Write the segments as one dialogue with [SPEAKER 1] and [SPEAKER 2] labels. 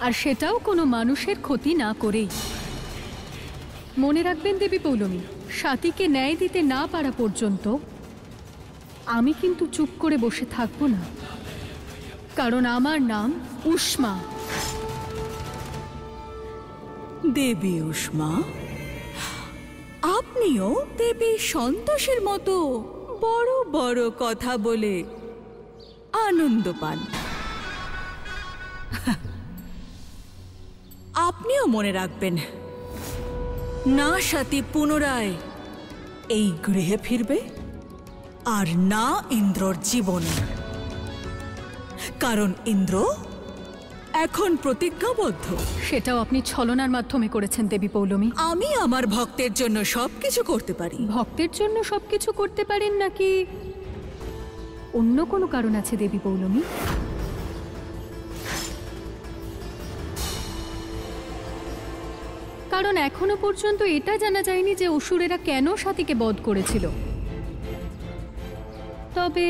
[SPEAKER 1] আর সেটাও কোনো মানুষের ক্ষতি না করেই। মনে রাখবেন দেবী পৌলমী, স্বাতীকে ন্যায় দিতে না পারা পর্যন্ত আমি কিন্তু চুপ করে বসে থাকবো না, কারণ আমার নাম উষ্মা।
[SPEAKER 2] দেবী উষ্মা, আপনিও দেবী সন্তোষের মতো বড় বড় কথা বলে আনন্দ পান। আপনিও মনে রাখবেন, না স্বাতী পুনরায় এই গৃহে ফিরবে আর না ইন্দ্রর জীবনে, কারণ ইন্দ্র এখন প্রতিজ্ঞাবদ্ধ।
[SPEAKER 1] সেটাও আপনি ছলনার মাধ্যমে করেছেন দেবী পৌলমী।
[SPEAKER 2] আমি আমার ভক্তের জন্য সবকিছু করতে পারি।
[SPEAKER 1] ভক্তের জন্য সবকিছু করতে পারেন নাকি অন্য কোনো কারণ আছে দেবী পৌলমী? কারণ এখনো পর্যন্ত এটা জানা যায়নি যে অসুরেরা কেন স্বাতীকে বধ করেছিল। তবে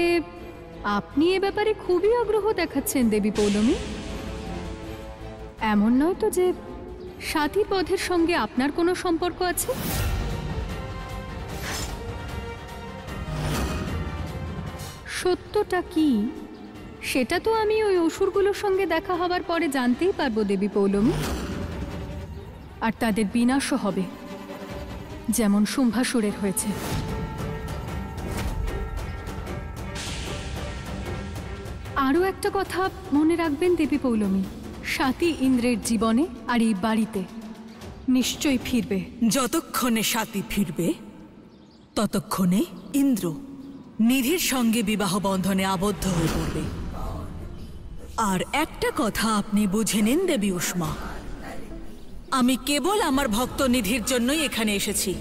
[SPEAKER 1] আপনি এ ব্যাপারে খুবই আগ্রহ দেখাচ্ছেন দেবী পৌলমী। এমন নয় তো যে স্বাতীর বধের সঙ্গে আপনার কোনো সম্পর্ক আছে? সত্যটা কি সেটা তো আমি ওই অসুরগুলোর সঙ্গে দেখা হবার পরে জানতেই পারবো দেবী পৌলমী। আর তাদের বিনাশও হবে, যেমন শুম্ভাসুরের হয়েছে। আরও একটা কথা মনে রাখবেন দেবী পৌলমী, স্বাতী ইন্দ্রের জীবনে আর এই বাড়িতে নিশ্চয়ই ফিরবে।
[SPEAKER 2] যতক্ষণে স্বাতী ফিরবে ততক্ষণে ইন্দ্র নিধির সঙ্গে বিবাহ বন্ধনে আবদ্ধ হয়ে পড়বে। আর একটা কথা আপনি বুঝে নিন দেবী উষ্মা, আমি কেবল আমার ভক্ত নিধির জন্যই এখানে এসেছি,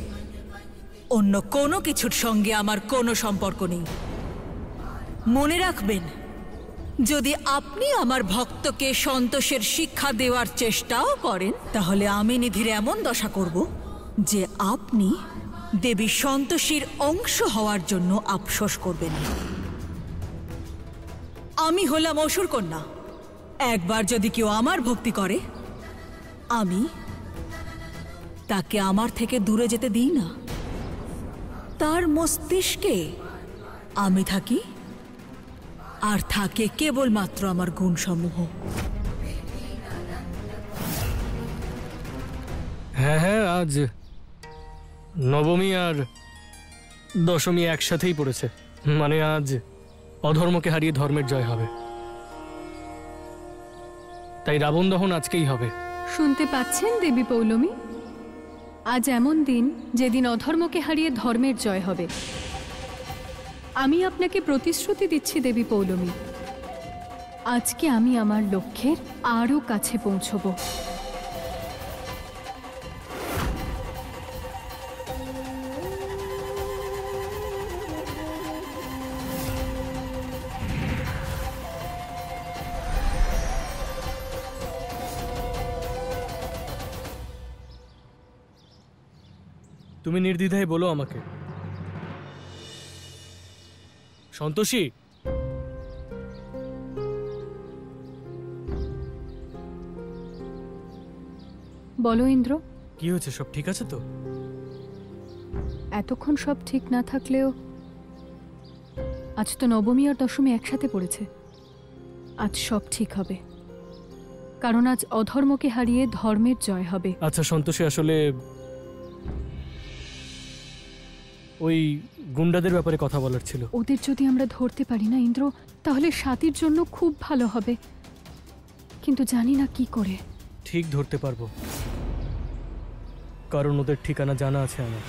[SPEAKER 2] অন্য কোনো কিছুর সঙ্গে আমার কোনো সম্পর্ক নেই। মনে রাখবেন, যদি আপনি আমার ভক্তকে সন্তোষের শিক্ষা দেওয়ার চেষ্টাও করেন তাহলে আমি নিধির এমন দশা করব যে আপনি দেবী সন্তোষীর অংশ হওয়ার জন্য আফসোস করবেন। আমি হলাম অসুর কন্যা। একবার যদি কেউ আমার ভক্তি করে আমি তাকে আমার থেকে দূরে যেতে দিই না। তার মস্তিষ্কে আমি থাকি আর থাকে কেবলমাত্র আমার গুণসমূহ।
[SPEAKER 3] হ্যাঁ হ্যাঁ, আজ নবমী আর দশমী একসাথেই পড়েছে। মানে আজ অধর্মকে হারিয়ে ধর্মের জয় হবে, তাই রাবণ দহন আজকেই হবে।
[SPEAKER 1] শুনতে পাচ্ছেন দেবী পৌলমী? আজ এমন দিন যেদিন অধর্মকে হারিয়ে ধর্মের জয় হবে। আমি আপনাকে প্রতিশ্রুতি দিচ্ছি দেবী পৌলমী, আজকে আমি আমার লক্ষ্যের আরও কাছে পৌঁছব।
[SPEAKER 3] তুমি নির্দ্বিধায় বলো আমাকে। সন্তোষী,
[SPEAKER 1] বলো ইন্দ্র।
[SPEAKER 3] কি হয়েছে? সব ঠিক আছে তো?
[SPEAKER 1] এতক্ষণ সব ঠিক না থাকলেও আজ তো নবমী আর দশমী একসাথে পড়েছে। আজ সব ঠিক হবে, কারণ আজ অধর্মকে হারিয়ে ধর্মের জয় হবে।
[SPEAKER 3] আচ্ছা সন্তোষী, আসলে ওই গুন্ডাদের ব্যাপারে কথা বলার ছিল।
[SPEAKER 1] ওদের যদি আমরা ধরতে পারি না ইন্দ্র, তাহলে স্বাতীর জন্য খুব ভালো হবে, কিন্তু জানি না কি করে।
[SPEAKER 3] ঠিক ধরতে পারবো, কারণ ওদের ঠিকানা জানা আছে আমার।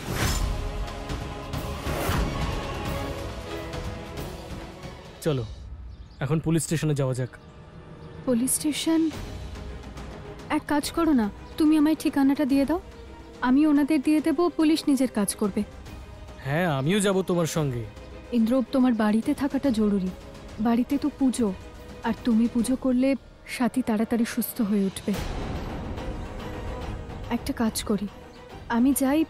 [SPEAKER 3] চলো এখন পুলিশ স্টেশনে যাওয়া যাক।
[SPEAKER 1] Police station? এক কাজ করো না, তুমি আমায় ঠিকানাটা দিয়ে দাও, আমি ওনাদের দিয়ে দেব, পুলিশ নিজের কাজ করবে।
[SPEAKER 3] হ্যাঁ, আমিও যাব তোমার সঙ্গে।
[SPEAKER 1] ইন্দ্র, তোমার বাড়িতে থাকাটা জরুরি। বাড়িতে তো পুজো, আর তুমি পুজো করলে স্বাতী তাড়াতাড়ি সুস্থ হয়ে উঠবে। একটা কাজ করি, আমি যাই,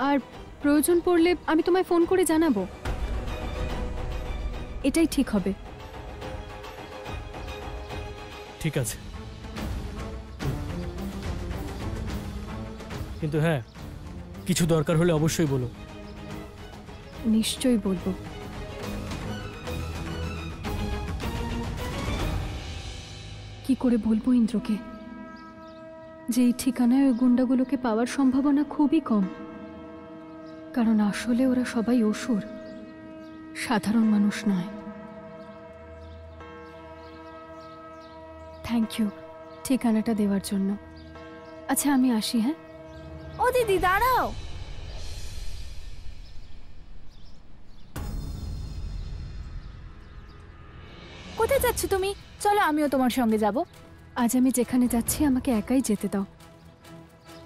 [SPEAKER 1] আর প্রয়োজন পড়লে আমি তোমায় ফোন করে জানাবো। এটাই ঠিক হবে।
[SPEAKER 3] ঠিক আছে। কিন্তু হ্যাঁ, কিছু দরকার হলে অবশ্যই বলো।
[SPEAKER 1] নিশ্চয়ই বলবো। কি করে বলবো ইন্দ্রকে যে এই ঠিকানায় ওই গুন্ডাগুলোকে পাওয়ার সম্ভাবনা খুবই কম, কারণ আসলে ওরা সবাই অসুর, সাধারণ মানুষ নয়। থ্যাংক ইউ ঠিকানাটা দেওয়ার জন্য। আচ্ছা আমি আসি। হ্যাঁ
[SPEAKER 4] ও দিদি দাঁড়াও। কোথায় যাচ্ছ তুমি? চলো আমিও তোমার সঙ্গে যাব।
[SPEAKER 1] আজ আমি যেখানে যাচ্ছি আমাকে একাই যেতে দাও।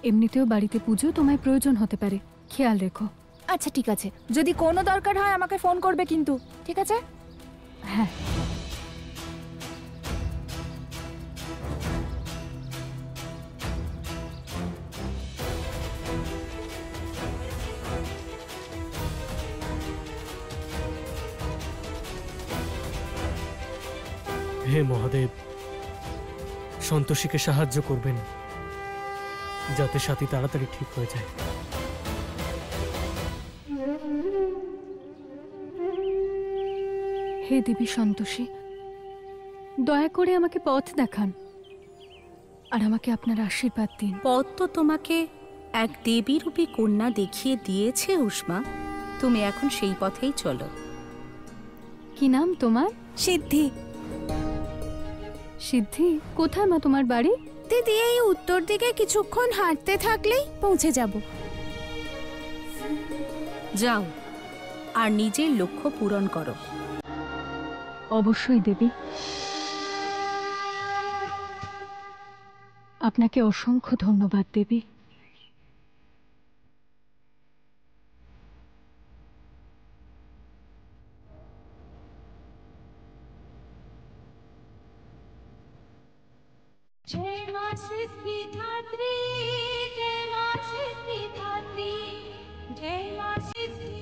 [SPEAKER 1] এমনিতেও বাড়িতে পুজো, তোমায় প্রয়োজন হতে পারে, খেয়াল রেখো।
[SPEAKER 4] আচ্ছা ঠিক আছে, যদি কোনো দরকার হয় আমাকে ফোন করবে কিন্তু, ঠিক আছে?
[SPEAKER 1] হ্যাঁ।
[SPEAKER 3] হে মহাদেব, সন্তোষীকে সাহায্য করবেন যাতে সাথী তাড়াতাড়ি ঠিক হয়ে যায়।
[SPEAKER 1] হে দেবী সন্তোষী, দয়া করে আমাকে পথ দেখান আর আমাকে আপনার আশীর্বাদ দিন।
[SPEAKER 5] পথ তো তোমাকে এক দেবীরূপী কন্যা দেখিয়ে দিয়েছে উষ্মা, তুমি এখন সেই পথেই চলো।
[SPEAKER 1] কি নাম তোমার?
[SPEAKER 4] সিদ্ধি।
[SPEAKER 1] সিদ্ধি? কোথায় মা তোমার বাড়ি?
[SPEAKER 4] দিদি এই উত্তর দিকে কিছুক্ষণ হাঁটতে থাকলেই পৌঁছে যাব।
[SPEAKER 5] যাও আর নিজের লক্ষ্য পূরণ করো।
[SPEAKER 1] অবশ্যই দেবী। আপনাকে অসংখ্য ধন্যবাদ দেবী।
[SPEAKER 6] जय मां सिद्धिदात्री, जय मां सिद्धिदात्री, जय मां सिद्धि।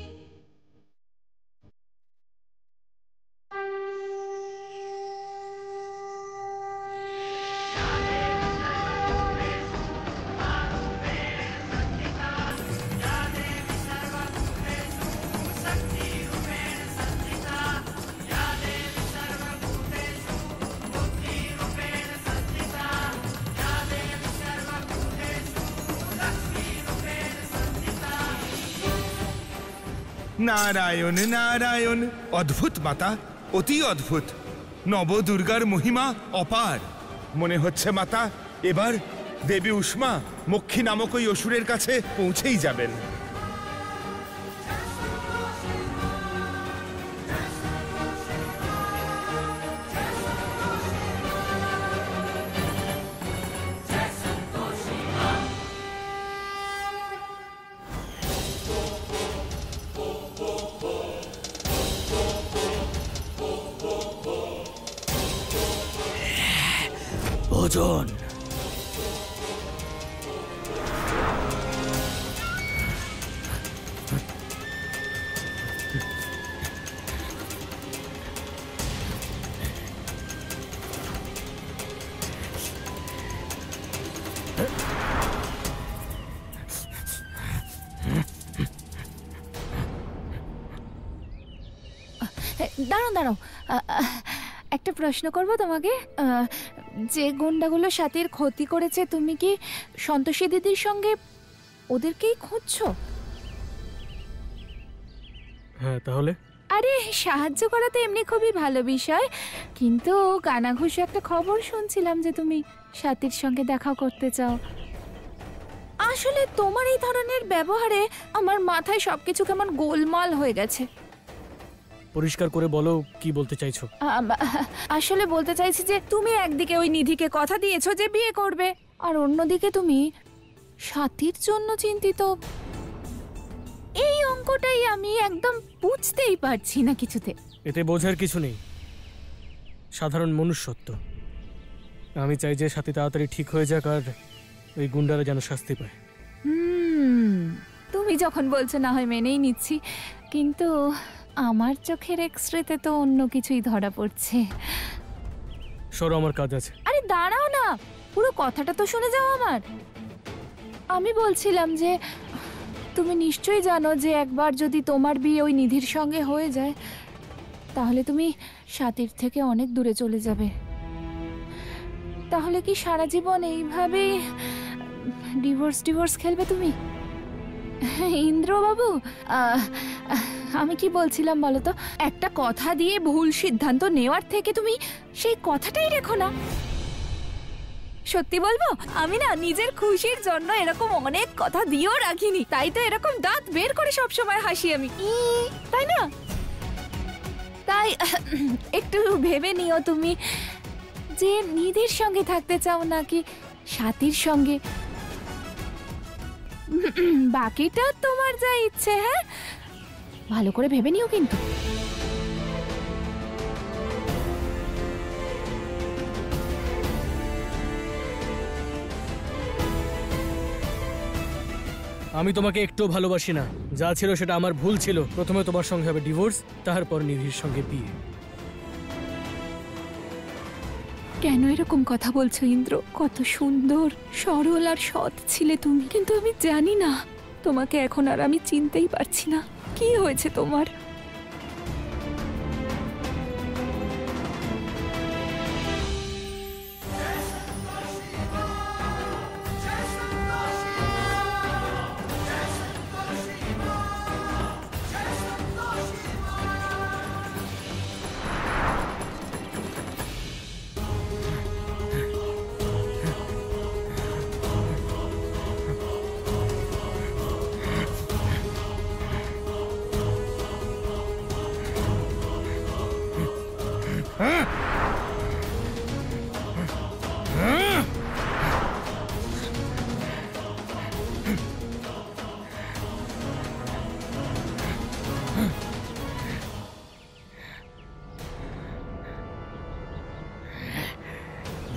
[SPEAKER 7] নারায়ণ নারায়ণ। অদ্ভুত মাতা, অতি অদ্ভুত। নবদুর্গার মহিমা অপার। মনে হচ্ছে মাতা এবার দেবী উষ্মা মক্ষী নামক ওই অসুরের কাছে পৌঁছেই যাবেন।
[SPEAKER 8] ভোজন।
[SPEAKER 4] দাঁড়াও দাঁড়াও, একটা প্রশ্ন করবো তোমাকে। যে গুন্ডাগুলো সাথীর ক্ষতি করেছে, তুমি কি সন্তোষী দিদির সঙ্গে ওদেরকেই খুঁজছো?
[SPEAKER 3] হ্যাঁ, তাহলে?
[SPEAKER 4] আরে সাহায্য করা তো এমনি খুবই ভালো বিষয়, কিন্তু কানাঘুষো একটা খবর শুনছিলাম যে তুমি সাথীর সঙ্গে দেখা করতে চাও। আসলে তোমার এই ধরনের ব্যবহারে আমার মাথায় সবকিছু কেমন গোলমাল হয়ে গেছে।
[SPEAKER 3] পরিষ্কার করে বলো কি বলতে চাইছো।
[SPEAKER 4] আসলে বলতে চাইছি যে তুমি একদিকে ওই নিধিকে কথা দিয়েছো যে বিয়ে করবে, আর অন্যদিকে তুমি সাথীর জন্য চিন্তিত। এই অঙ্কটাই আমি একদম বুঝতেই পারছি না কিছুতে।
[SPEAKER 3] এতে বোঝার কিছু নেই, সাধারণ মনুষ্যত্ব। আমি চাই যে সাথী তাড়াতাড়ি ঠিক হয়ে যাক আর ওই গুন্ডারা যেন শাস্তি পায়।
[SPEAKER 4] তুমি যখন বলছো না হয় মেনেই নিচ্ছি, কিন্তু আমার চোখের এক্সরেতে তো অন্য কিছুই ধরা পড়ছে।
[SPEAKER 3] সরো, আমার কাজ আছে।
[SPEAKER 4] আরে দাঁড়াও না, পুরো কথাটা তো শুনে যাও আমার। আমি বলছিলাম যে তুমি নিশ্চয়ই জানো যে একবার যদি তোমার বিয়ে ওই নিধির সঙ্গে হয়ে যায় তাহলে তুমি সাথীর থেকে অনেক দূরে চলে যাবে। তাহলে কি সারা জীবন এইভাবেই ডিভোর্স খেলবে তুমি? ইন্দ্রবাবু, আমি কি বলছিলাম বলো তো, একটা কথা দিয়ে ভুল সিদ্ধান্ত নেওয়ার থেকে তুমি সেই কথাটাই রেখো না। সত্যি বলবো, আমি না নিজের খুশির জন্য এরকম অনেক কথা দিয়েও রাখিনি, তাই তো এরকম দাঁত বের করে সবসময় হাসি আমি, তাই না? তাই একটু ভেবে নিও তুমি যে নিধির সঙ্গে থাকতে চাও নাকি সাথীর সঙ্গে। বাকিটা তোমার যা ইচ্ছে। হ্যাঁ, ভালো করে ভেবে নিও কিন্তু।
[SPEAKER 3] আমি তোমাকে একটু ভালোবাসি না, যা ছিল সেটা আমার ভুল ছিল। প্রথমে তোমার সঙ্গে হবে ডিভোর্স, তারপর নিধির সঙ্গে বিয়ে।
[SPEAKER 4] কেন এরকম কথা বলছো ইন্দ্র? কত সুন্দর, সরল আর সৎ ছিলে তুমি, কিন্তু আমি জানি না তোমাকে এখন আর আমি চিনতেই পারছি না। কি হয়েছে তোমার?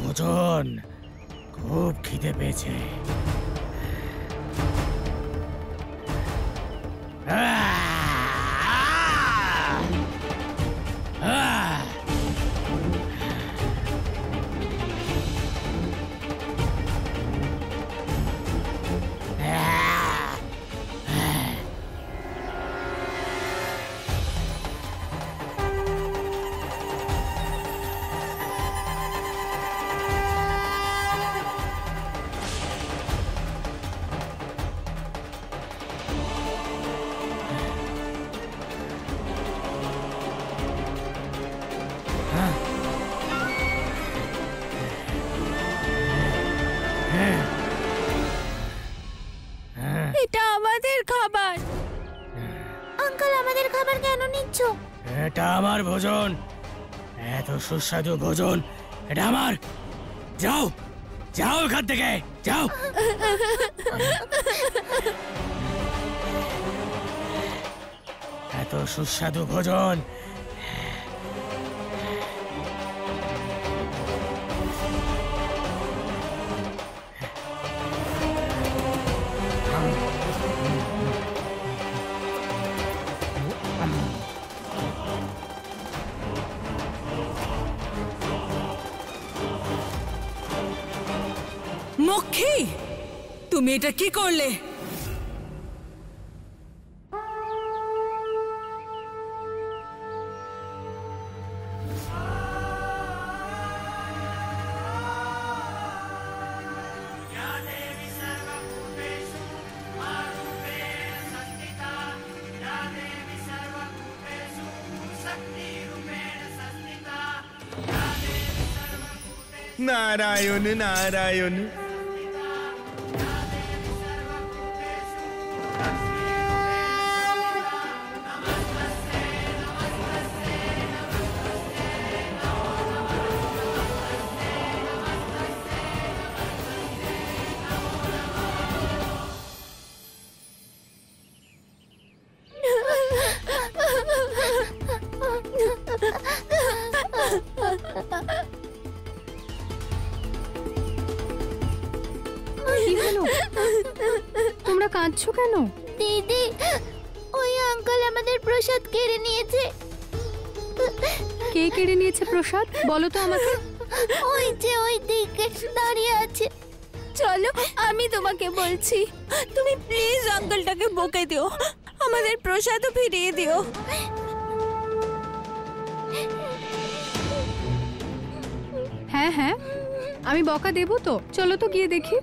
[SPEAKER 3] ভোজন, খুব খিদে পেয়েছে।
[SPEAKER 4] এটা আমাদের খাবার। আঙ্কেল, আমাদের খাবার কেন নিচ্ছ?
[SPEAKER 3] এটা আমার ভোজন, এত সুস্বাদু ভোজন, এটা আমার। যাও যাও এখান থেকে, যাও। এত সুস্বাদু ভোজন।
[SPEAKER 2] মক্ষী, তুমি এটা কি করলে?
[SPEAKER 7] নারায়ণ নারায়ণ।
[SPEAKER 1] কি হলো? তোমরা কাঁদছো কেন?
[SPEAKER 8] দিদি, ওই আঙ্কেল আমাদের প্রসাদ কেড়ে নিয়েছে।
[SPEAKER 1] কে কেড়ে নিয়েছে প্রসাদ? বলো তো আমাকে।
[SPEAKER 8] ওই যে ওই দিকে দাঁড়িয়ে আছে।
[SPEAKER 4] চলো, আমি তোমাকে বলছি, তুমি প্লিজ আঙ্কেলটাকে বকে দিও, আমাদের প্রসাদও ফিরিয়ে দিও।
[SPEAKER 1] হ্যাঁ হ্যাঁ, আমি বকা দেবো তো, চলো তো গিয়ে দেখি।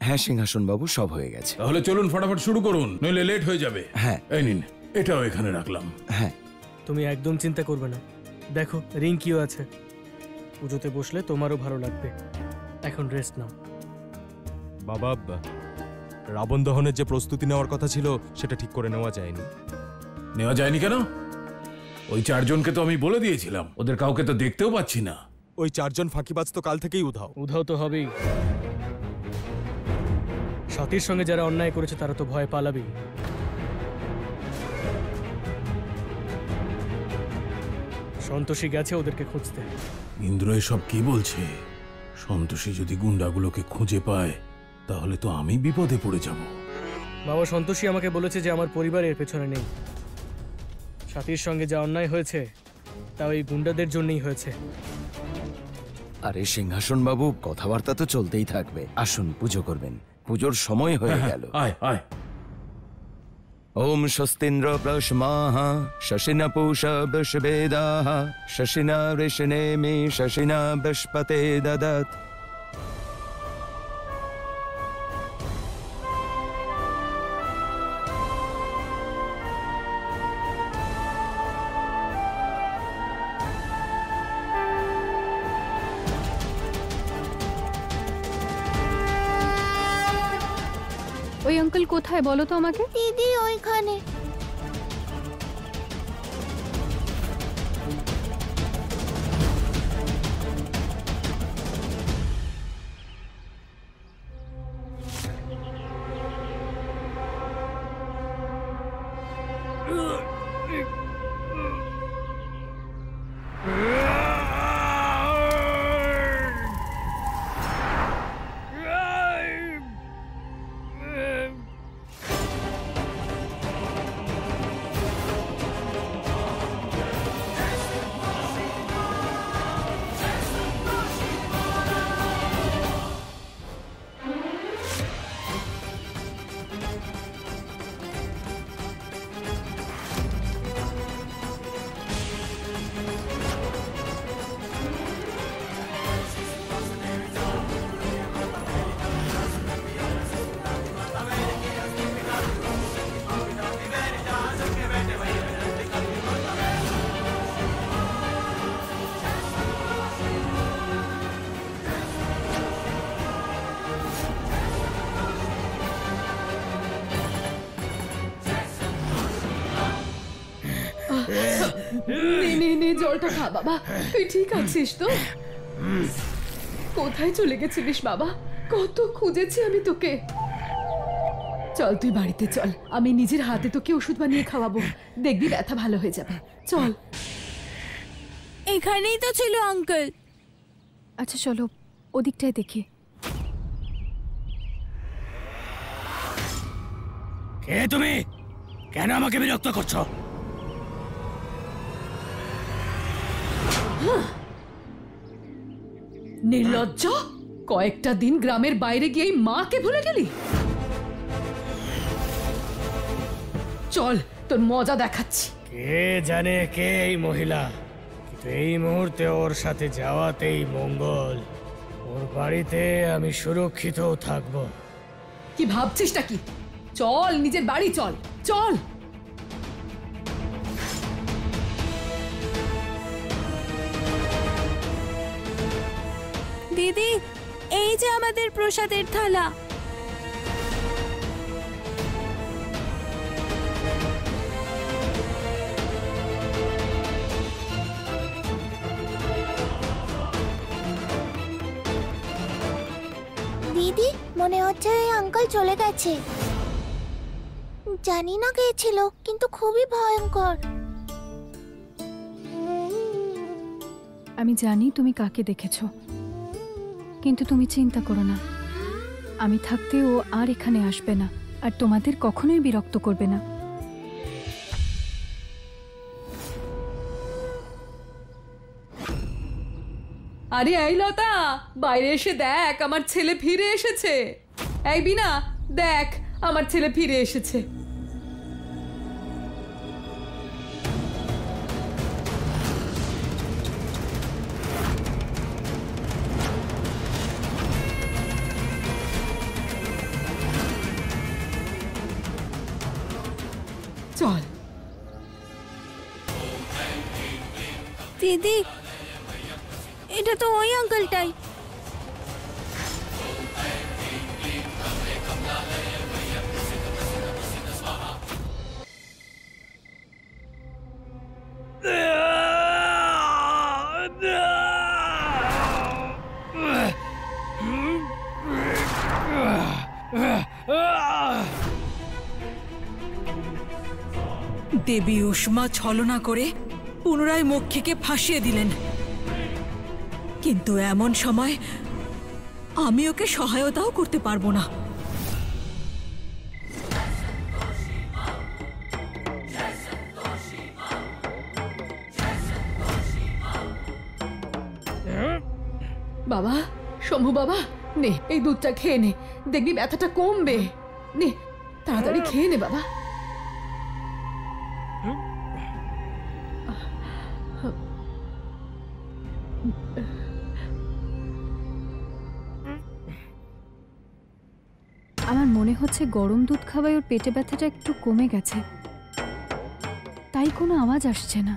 [SPEAKER 9] হ্যাঁ সিংহাসন বাবু, সব হয়ে গেছে।
[SPEAKER 10] তাহলে চলুন ফটাফট শুরু করুন, নইলে লেট হয়ে যাবে।
[SPEAKER 9] হ্যাঁ।
[SPEAKER 10] এই নিন, এটাও এখানে রাখলাম।
[SPEAKER 9] হ্যাঁ।
[SPEAKER 3] তুমি একদম চিন্তা করবে না, দেখো রিঙ্কিও আছে, পুজোতে বসলে তোমারও ভালো লাগবে। এখন রেস্ট নাও।
[SPEAKER 11] বাবা, রাবণ দহনের যে প্রস্তুতি নেওয়ার কথা ছিল সেটা ঠিক করে নেওয়া যায়নি।
[SPEAKER 10] নেওয়া যায়নি কেন? ওই 4 জনকে তো আমি বলে দিয়েছিলাম, ওদের কাউকে তো দেখতেও পাচ্ছি না।
[SPEAKER 11] ওই 4 জন ফাঁকিবাজ তো কাল থেকেই উধাও।
[SPEAKER 3] উধাও তো হবেই, সাথীর সঙ্গে যারা অন্যায় করেছে তারা তো ভয় পালাবেই। সন্তোষী গেছে ওদেরকে খুঁজতে।
[SPEAKER 10] ইন্দ্র এসব কি বলছে? সন্তোষী যদি গুন্ডাগুলোকে খুঁজে পায় তাহলে তো আমি বিপদে পড়ে যাব।
[SPEAKER 3] বাবা, সন্তোষী আমাকে বলেছে যে আমার পরিবার এর পেছনে নেই। সাথীর সঙ্গে যা অন্যায় হয়েছে তা ওই গুন্ডাদের জন্যই হয়েছে।
[SPEAKER 9] আরে সিংহাসন বাবু, কথাবার্তা তো চলতেই থাকবে। আসুন, পুজো করবেন, পুজোর সময় হয়ে গেল।
[SPEAKER 10] আয় আয়।
[SPEAKER 9] ওম স্বস্তিন্দ্র প্লষ্মাহ শশিনা পূষা বৃষভেদাহ শশিনা ঋষিনেমি শশিনা বৃহস্পতে দদৎ।
[SPEAKER 1] ওই আঙ্কেল কোথায় বলো তো আমাকে?
[SPEAKER 8] দিদি ওইখানে।
[SPEAKER 12] নে জলটা খা বাবা। তুই ঠিক আছিস তো? কোথায় চলে গেছিলিস বাবা? কত খুঁজেছি আমি তোকে। চল তুই বাড়িতে চল, আমি নিজের হাতে তোকে ওষুধ বানিয়ে খাওয়াবো, দেখবি ব্যথা ভালো হয়ে যাবে। চল।
[SPEAKER 4] এখানেই তো ছিল আঙ্কেল।
[SPEAKER 1] আচ্ছা চলো ওদিকটায় দেখি।
[SPEAKER 3] কে তুমি? কেন আমাকে বিরক্ত করছো?
[SPEAKER 12] নির্লজ্জ, কয়েকটা দিন গ্রামের বাইরে গিয়ে মাকে ভুলে গেলি। চল তোর মজা দেখাচ্ছি।
[SPEAKER 3] কে জানে কে এই মহিলা, কিন্তু এই মুহূর্তে ওর সাথে যাওয়াতেই মঙ্গল। ওর বাড়িতে আমি সুরক্ষিতও থাকবো।
[SPEAKER 12] কি ভাবছিসটা কি? চল নিজের বাড়ি চল, চল।
[SPEAKER 4] দিদি, এই যে আমাদের প্রসাদের থালা।
[SPEAKER 8] দিদি, মনে হচ্ছে ওই আঙ্কেল চলে গেছে। জানি না কে ছিল, কিন্তু খুবই ভয়ঙ্কর।
[SPEAKER 1] আমি জানি তুমি কাকে দেখেছো, কিন্তু তুমি চিন্তা করো না, আমি থাকতে ও আর এখানে আসবে না, আর তোমাদের কখনোই বিরক্ত করবে না।
[SPEAKER 12] আরে এই লতা, বাইরে এসে দেখ, আমার ছেলে ফিরে এসেছে। এই বিনা, দেখ আমার ছেলে ফিরে এসেছে। চল।
[SPEAKER 8] দিদি, এটা তো ওই আঙ্কেলটাই।
[SPEAKER 2] দেবী উষ্মা ছলনা করে পুনরায় মক্ষীকে ফাঁসিয়ে দিলেন, কিন্তু এমন সময় আমি ওকে সহায়তাও করতে পারবো না।
[SPEAKER 12] বাবা, শম্ভু বাবা, নে এই দুধটা খেয়ে নে, দেখবি ব্যথাটা কমবে। নে তাড়াতাড়ি খেয়ে নে বাবা।
[SPEAKER 1] আমার মনে হচ্ছে গরম দুধ খাওয়ায় ওর পেটে ব্যথাটা একটু কমে গেছে, তাই কোনো আওয়াজ আসছে না।